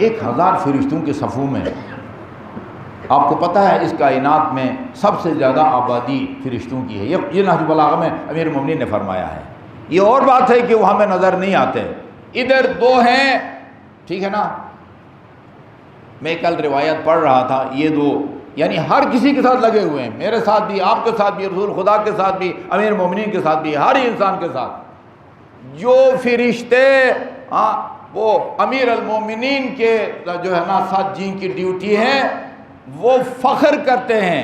1000 فرشتوں کے صفوں میں، آپ کو پتہ ہے اس کائنات میں سب سے زیادہ آبادی فرشتوں کی ہے، یہ نہج البلاغہ میں امیر المومنین نے فرمایا ہے۔ یہ اور بات ہے کہ وہ ہمیں نظر نہیں آتے، ادھر 2 ہیں، ٹھیک ہے نا۔ میں کل روایت پڑھ رہا تھا، یہ 2 یعنی ہر کسی کے ساتھ لگے ہوئے ہیں، میرے ساتھ بھی، آپ کے ساتھ بھی، رسول خدا کے ساتھ بھی، امیر مومنین کے ساتھ بھی، ہر انسان کے ساتھ۔ جو فرشتے وہ امیر المومنین کے جو ہے نا ساتھ جن کی ڈیوٹی ہے، وہ فخر کرتے ہیں،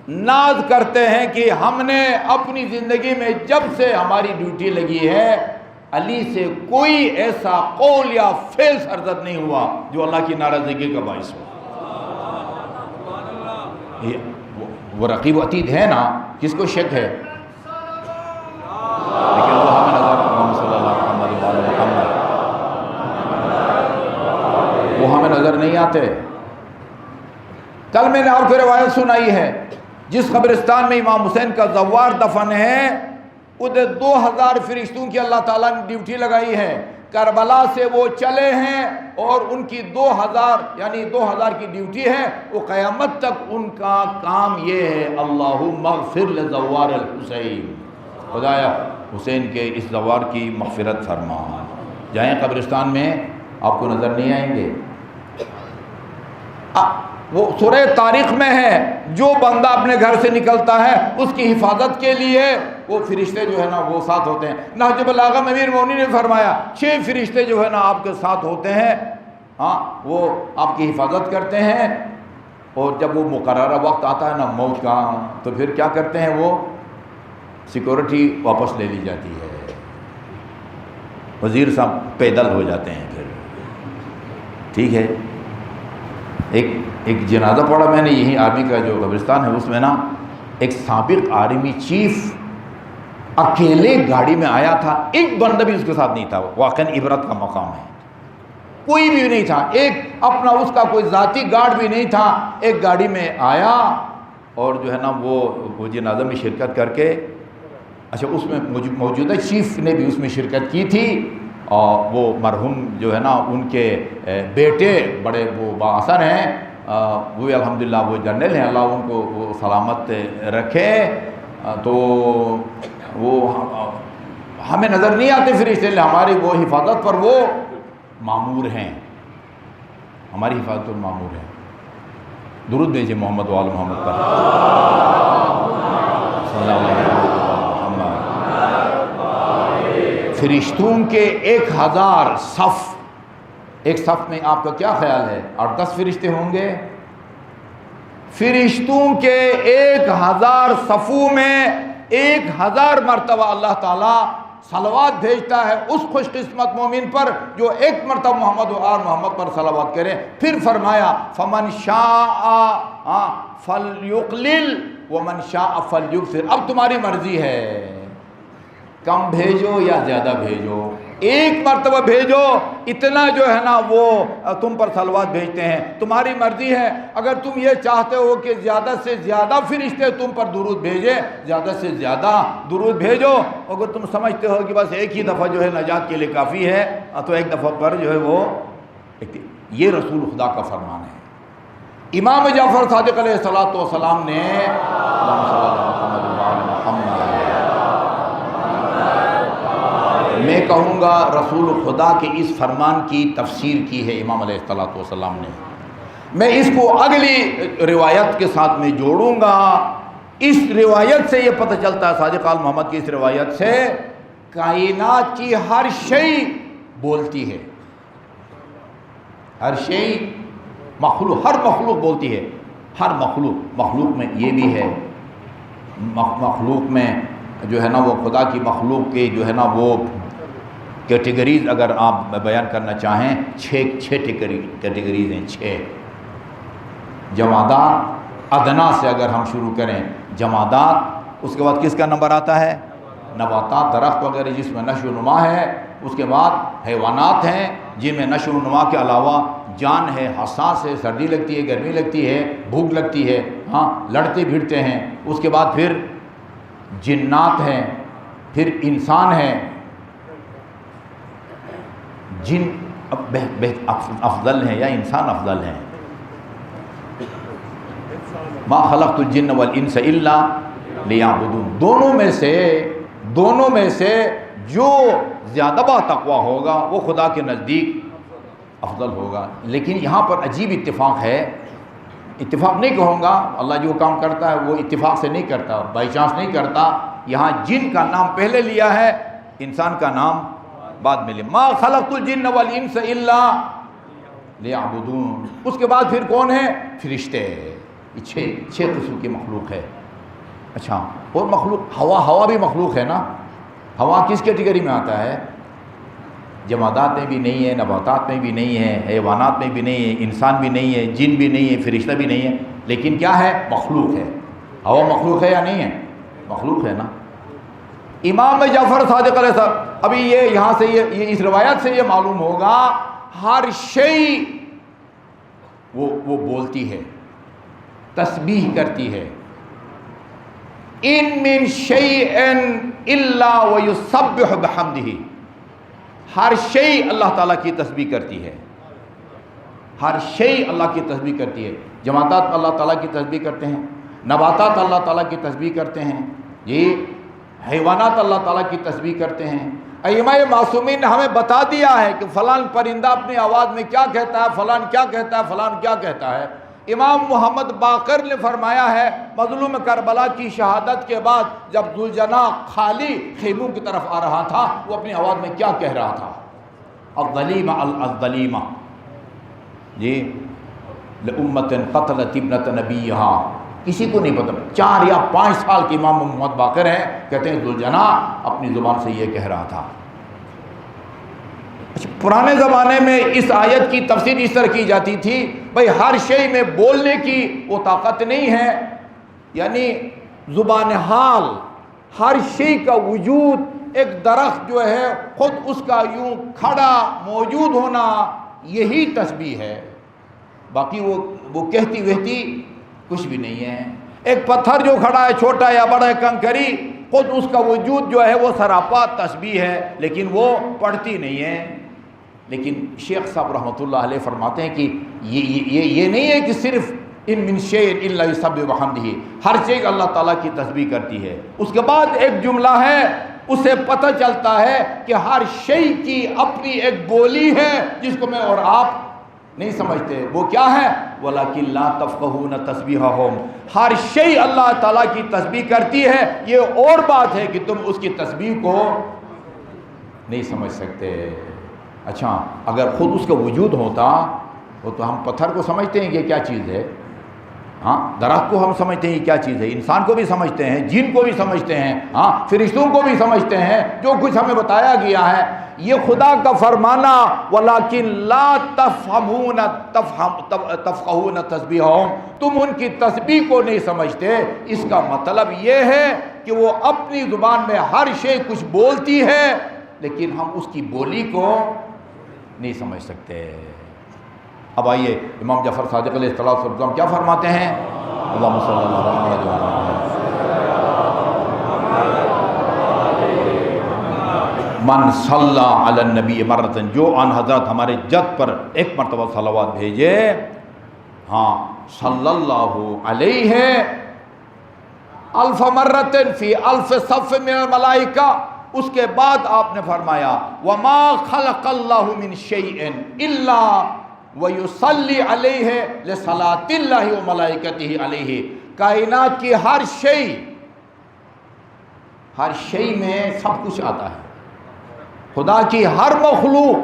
ناز کرتے ہیں کہ ہم نے اپنی زندگی میں جب سے ہماری ڈیوٹی لگی ہے، علی سے کوئی ایسا قول یا فعل سرزد نہیں ہوا جو اللہ کی ناراضگی کا باعث ہو۔ وہ رقیب و عتید ہے نا، کس کو شک ہے؟ لیکن وہ ہمیں نظر محمد صلی اللہ علیہ وسلم، وہ ہمیں نظر نہیں آتے۔ کل میں نے آپ کو روایت سنائی ہے، جس قبرستان میں امام حسین کا زوار دفن ہے، ادھر 2000 فرشتوں کی اللہ تعالیٰ نے ڈیوٹی لگائی ہے۔ کربلا سے وہ چلے ہیں اور ان کی 2000 یعنی 2000 کی ڈیوٹی ہے، وہ قیامت تک ان کا کام یہ ہے، اللہم اغفر لزوار الحسین، خدایا حسین کے اس زوار کی مغفرت فرما۔ جائیں قبرستان میں، آپ کو نظر نہیں آئیں گے۔ وہ سورہ تاریخ میں ہے، جو بندہ اپنے گھر سے نکلتا ہے اس کی حفاظت کے لیے وہ فرشتے جو ہے نا وہ ساتھ ہوتے ہیں۔ نہج البلاغہ میں امیر مومنین نے فرمایا 6 فرشتے جو ہے نا آپ کے ساتھ ہوتے ہیں، وہ آپ کی حفاظت کرتے ہیں، اور جب وہ مقررہ وقت آتا ہے نا موت کا، تو پھر کیا کرتے ہیں، وہ سیکورٹی واپس لے لی جاتی ہے، وزیر صاحب پیدل ہو جاتے ہیں پھر، ٹھیک ہے۔ ایک جنازہ پڑھا میں نے، یہی آرمی کا جو قبرستان ہے اس میں نا ایک سابق آرمی چیف اکیلے گاڑی میں آیا تھا، ایک بندہ بھی اس کے ساتھ نہیں تھا۔ واقعاً عبرت کا مقام ہے، کوئی بھی نہیں تھا، ایک اپنا اس کا کوئی ذاتی گارڈ بھی نہیں تھا، ایک گاڑی میں آیا اور جو ہے نا وہ جنازہ میں شرکت کر کے، اچھا اس میں موجودہ چیف نے بھی اس میں شرکت کی تھی، اور وہ مرحوم جو ہے نا ان کے بیٹے بڑے وہ بااثر ہیں، وہ الحمدللہ وہ جنرل ہیں، اللہ ان کو وہ سلامت رکھے۔ تو وہ ہمیں نظر نہیں آتے فرشتے، ہماری وہ حفاظت پر وہ مامور ہیں، ہماری حفاظت پر مامور ہیں۔ درود بھیجے محمد وآل محمد پر صلی اللہ علیہ وسلم۔ فرشتوں کے 1000 صف، ایک صف میں آپ کا کیا خیال ہے 8-10 فرشتے ہوں گے؟ فرشتوں کے 1000 صفوں میں 1000 مرتبہ اللہ تعالیٰ صلوات بھیجتا ہے اس خوش قسمت مومن پر جو ایک مرتبہ محمد و آل محمد پر صلوات کرے۔ پھر فرمایا فمن شاء فلیقلل ومن شاء فلیکثر، اب تمہاری مرضی ہے، کم بھیجو یا زیادہ بھیجو، ایک مرتبہ بھیجو، اتنا جو ہے نا وہ تم پر صلوات بھیجتے ہیں، تمہاری مرضی ہے۔ اگر تم یہ چاہتے ہو کہ زیادہ سے زیادہ فرشتے تم پر درود بھیجے، زیادہ سے زیادہ درود بھیجو۔ اگر تم سمجھتے ہو کہ بس ایک ہی دفعہ جو ہے نجات کے لیے کافی ہے، تو ایک دفعہ پر جو ہے وہ، یہ رسول خدا کا فرمان ہے۔ امام جعفر صادق علیہ السلام نے میں کہوں گا رسول خدا کے اس فرمان کی تفسیر کی ہے امام علیہ السلام نے۔ میں اس کو اگلی روایت کے ساتھ میں جوڑوں گا۔ اس روایت سے یہ پتہ چلتا ہے، صادق آل محمد کی اس روایت سے، کائنات کی ہر شے بولتی ہے، ہر شے مخلوق، ہر مخلوق بولتی ہے، ہر مخلوق میں یہ بھی ہے، مخلوق میں جو ہے نا وہ خدا کی مخلوق کے جو ہے نا وہ کیٹیگریز اگر آپ بیان کرنا چاہیں، 6 کیٹیگریز ہیں، 6 جمادات۔ ادنا سے اگر ہم شروع کریں، جمادات، اس کے بعد کس کا نمبر آتا ہے؟ نباتات، درخت وغیرہ جس میں نشو و نما ہے۔ اس کے بعد حیوانات ہیں جن میں نشو و نما کے علاوہ جان ہے، حساس ہے، سردی لگتی ہے، گرمی لگتی ہے، بھوک لگتی ہے، لڑتے بھیڑتے ہیں۔ اس کے بعد پھر جنات ہیں، پھر انسان ہیں۔ جن اب افضل ہیں یا انسان افضل ہیں؟ ما خلقت الجن والانس الا لیعبدون، دونوں میں سے جو زیادہ با تقوی ہوگا وہ خدا کے نزدیک افضل ہوگا۔ لیکن یہاں پر عجیب اتفاق ہے، اتفاق نہیں کہوں گا، اللہ جو کام کرتا ہے وہ اتفاق سے نہیں کرتا، بائی چانس نہیں کرتا۔ یہاں جن کا نام پہلے لیا ہے، انسان کا نام بعد میں لیا، ما خلقت الجن والانس الا لیعبدون۔ اس کے بعد پھر کون ہے؟ فرشتے، یہ چھ قسم کی مخلوق ہے۔ اچھا، اور مخلوق ہوا بھی مخلوق ہے نا؟ ہوا کس کیٹیگری میں آتا ہے؟ جمادات میں بھی نہیں ہے، نباتات میں بھی نہیں ہے، حیوانات میں بھی نہیں ہے، انسان بھی نہیں ہے، جن بھی نہیں ہے، فرشتہ بھی نہیں ہے، لیکن کیا ہے؟ مخلوق ہے۔ ہوا مخلوق ہے یا نہیں ہے؟ مخلوق ہے نا۔ امام جعفر صادق علیہ السلام، ابھی یہاں سے یہ اس روایت سے یہ معلوم ہوگا، ہر شیء وہ بولتی ہے، تسبیح کرتی ہے۔ ان من شیء الا ویسبح بحمدہ، ہر شیء اللہ تعالیٰ کی تسبیح کرتی ہے، ہر شیء اللہ کی تسبیح کرتی ہے۔ جمادات اللہ تعالیٰ کی تسبیح کرتے ہیں، نباتات اللہ تعالیٰ کی تسبیح کرتے ہیں، یہ حیوانات اللہ تعالیٰ کی تسبیح کرتے ہیں۔ ائمہ معصومین نے ہمیں بتا دیا ہے کہ فلان پرندہ اپنی آواز میں کیا کہتا ہے، فلان کیا کہتا ہے، فلان کیا کہتا ہے۔ امام محمد باقر نے فرمایا ہے، مظلوم کربلا کی شہادت کے بعد جب ذوالجناح خالی خیموں کی طرف آ رہا تھا، وہ اپنی آواز میں کیا کہہ رہا تھا؟ الظلیمہ الظلیمہ، جی لأمت قتلت ابنت نبیہا، کسی کو نہیں پتہ۔ 4 یا 5 سال کے امام محمد باقر ہیں، کہتے ہیں ذوالجناح اپنی زبان سے یہ کہہ رہا تھا۔ پرانے زمانے میں اس آیت کی تفسیر اس طرح کی جاتی تھی، بھئی ہر شے میں بولنے کی وہ طاقت نہیں ہے، یعنی زبان حال، ہر شے کا وجود، ایک درخت جو ہے خود اس کا یوں کھڑا موجود ہونا، یہی تسبیح ہے، باقی وہ کہتی وہتی کچھ بھی نہیں ہے۔ ایک پتھر جو کھڑا ہے، چھوٹا یا بڑا ہے، کنکری، خود اس کا وجود جو ہے وہ سراپا تسبیح ہے، لیکن وہ پڑھتی نہیں ہے۔ لیکن شیخ صاحب رحمۃ اللہ علیہ فرماتے ہیں کہ یہ نہیں ہے کہ صرف ان من شیء الا یسبح بحمدہ، ہر چیز اللہ تعالیٰ کی تسبیح کرتی ہے۔ اس کے بعد ایک جملہ ہے، اس سے پتہ چلتا ہے کہ ہر شیء کی اپنی ایک بولی ہے جس کو میں اور آپ نہیں سمجھتے۔ وہ کیا ہے؟ وَلَكِنْ لَا تَفْقَهُونَ تَسْبِيحَهُمْ، ہر شیء اللہ تعالیٰ کی تسبیح کرتی ہے، یہ اور بات ہے کہ تم اس کی تسبیح کو نہیں سمجھ سکتے۔ اچھا، اگر خود اس کا وجود ہوتا وہ تو ہم پتھر کو سمجھتے ہیں کہ کیا چیز ہے، ہاں درخت کو ہم سمجھتے ہیں کیا چیز ہے، انسان کو بھی سمجھتے ہیں، جن کو بھی سمجھتے ہیں، ہاں فرشتوں کو بھی سمجھتے ہیں، جو کچھ ہمیں بتایا گیا ہے۔ یہ خدا کا فرمانا وَلَكِنْ لَا تَفْقَهُونَ تَسْبِيحَهُمْ، تم ان کی تسبیح کو نہیں سمجھتے، اس کا مطلب یہ ہے کہ وہ اپنی زبان میں ہر شے کچھ بولتی ہے، لیکن ہم اس کی بولی کو نہیں سمجھ سکتے۔ اب آئیے امام جعفر صادق علیہ السلام کیا فرماتے ہیں؟ اللہم صلی اللہ علیہ وسلم، من صلی علی النبی مرتن، جو آن حضرت ہمارے جد پر ایک مرتبہ صلوات بھیجے، ہاں صلی اللہ علیہ الف مرتن فی الف صف من الملائکہ، اس کے بعد آپ نے فرمایا وما خلق اللہ من شیء الا ویصلی علیہ لصلاۃ اللہ وملائکتہ علیہ، کائنات کی ہر شیء میں سب کچھ آتا ہے، خدا کی ہر مخلوق،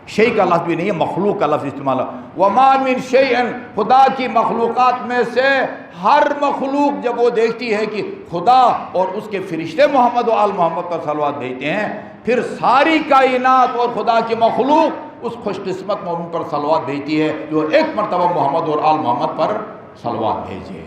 شیء کا لفظ بھی نہیں ہے، مخلوق کا لفظ استعمال ہے، وما من شیء، خدا کی مخلوقات میں سے ہر مخلوق جب وہ دیکھتی ہے کہ خدا اور اس کے فرشتے محمد و آل محمد پر صلوات بھیجتے ہیں، پھر ساری کائنات اور خدا کی مخلوق اس خوش قسمت مومن پر صلوات بھیجتی ہے جو ایک مرتبہ محمد اور آل محمد پر صلوات بھیجے۔